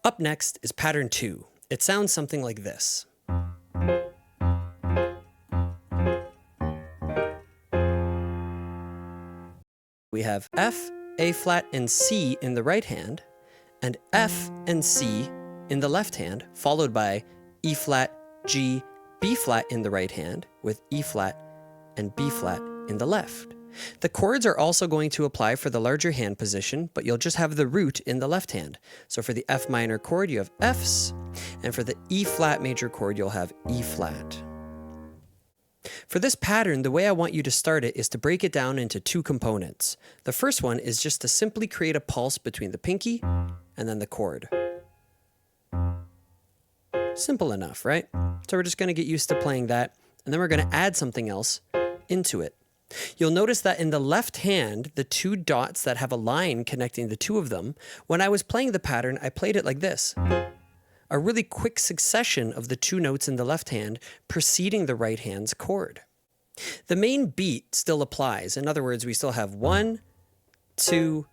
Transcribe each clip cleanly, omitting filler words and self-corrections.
Up next is pattern 2. It sounds something like this. We have F, A flat, and C in the right hand, and F and C in the left hand, followed by E flat, G, B flat in the right hand, with E flat and B flat in the left. The chords are also going to apply for the larger hand position, but you'll just have the root in the left hand. So for the F minor chord, you have Fs, and for the E flat major chord, you'll have E flat. For this pattern, the way I want you to start it is to break it down into two components. The first one is just to simply create a pulse between the pinky and then the chord. Simple enough, right? So we're just going to get used to playing that, and then we're going to add something else into it. You'll notice that in the left hand, the two dots that have a line connecting the two of them, when I was playing the pattern, I played it like this. A really quick succession of the two notes in the left hand preceding the right hand's chord. The main beat still applies. In other words, we still have 1, 2,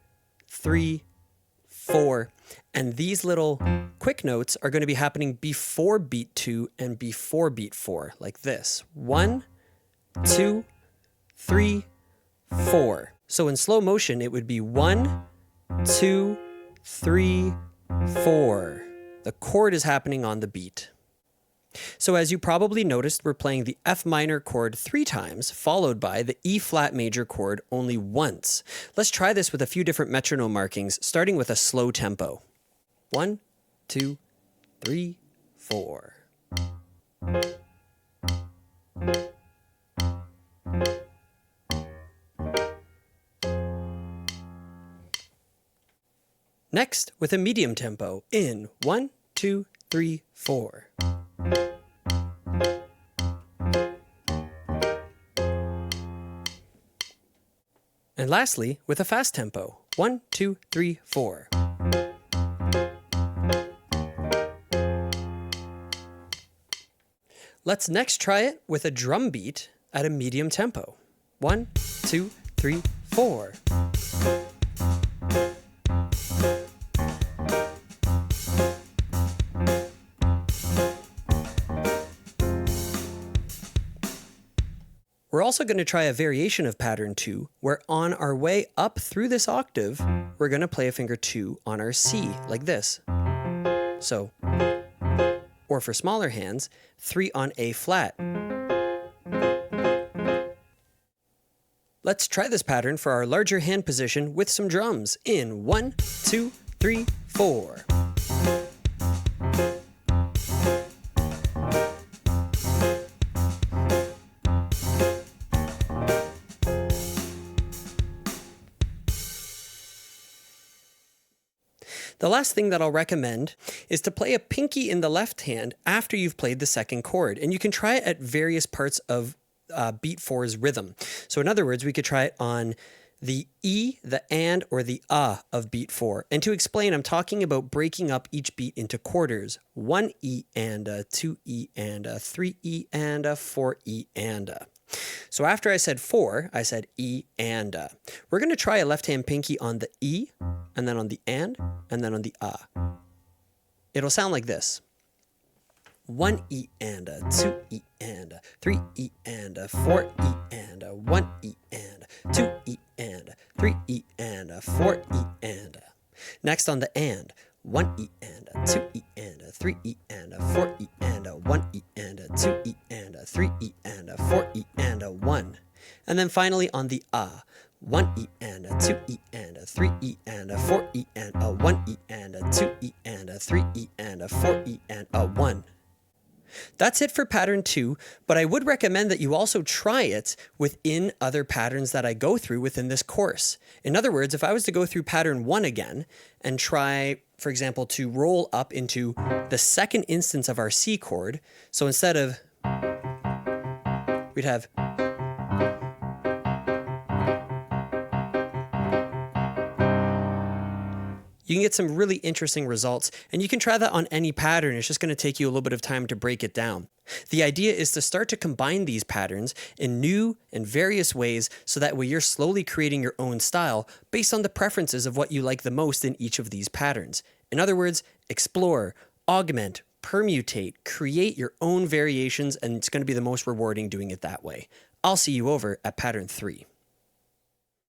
3, 4, and these little quick notes are going to be happening before beat 2 and before beat 4, like this. 1, 2, 3, 4. So in slow motion, it would be 1, 2, 3, 4. The chord is happening on the beat. So as you probably noticed, we're playing the F minor chord 3 times, followed by the E flat major chord only once. Let's try this with a few different metronome markings, starting with a slow tempo. 1, 2, 3, 4. Next, with a medium tempo in 1, 2, 3, 4. And lastly, with a fast tempo, 1, 2, 3, 4. Let's next try it with a drum beat at a medium tempo. 1, 2, 3, 4. We're also going to try a variation of pattern 2, where on our way up through this octave, we're going to play a finger 2 on our C, like this. So, or for smaller hands, 3 on A flat. Let's try this pattern for our larger hand position with some drums in 1, 2, 3, 4. The last thing that I'll recommend is to play a pinky in the left hand after you've played the second chord. And you can try it at various parts of beat 4's rhythm. So in other words, we could try it on the E, the and, or the of beat 4. And to explain, I'm talking about breaking up each beat into quarters. 1 E and a, 2 E and a, 3 E and a, 4 E and a. So after I said 4, I said E and a. We're going to try a left hand pinky on the E, and then on the and then on the It'll sound like this. 1 E and a, 2 E and a, 3 E and a, 4 E and a, 1 E and a, 2 E and a, 3 E and a, 4 E and a. Next on the and. 1 E and a, 2 E and a, 3 E and a, 4 E and a, 1 E and a, 2 E and a, 3 E and a, 4 E and a, 1. And then finally on the 1 E and a, 2 E and a, 3 E and a, 4 E and a, 1 E and a, 2 E and a, 3 E and a, 4 E and a, 1. That's it for pattern 2, but I would recommend that you also try it within other patterns that I go through within this course. In other words, if I was to go through pattern 1 again and try, for example, to roll up into the second instance of our C chord, so instead of, we'd have, You can get some really interesting results, and you can try that on any pattern. It's just going to take you a little bit of time to break it down. The idea is to start to combine these patterns in new and various ways so that way you're slowly creating your own style based on the preferences of what you like the most in each of these patterns. In other words, explore, augment, permutate, create your own variations, and it's going to be the most rewarding doing it that way. I'll see you over at pattern 3.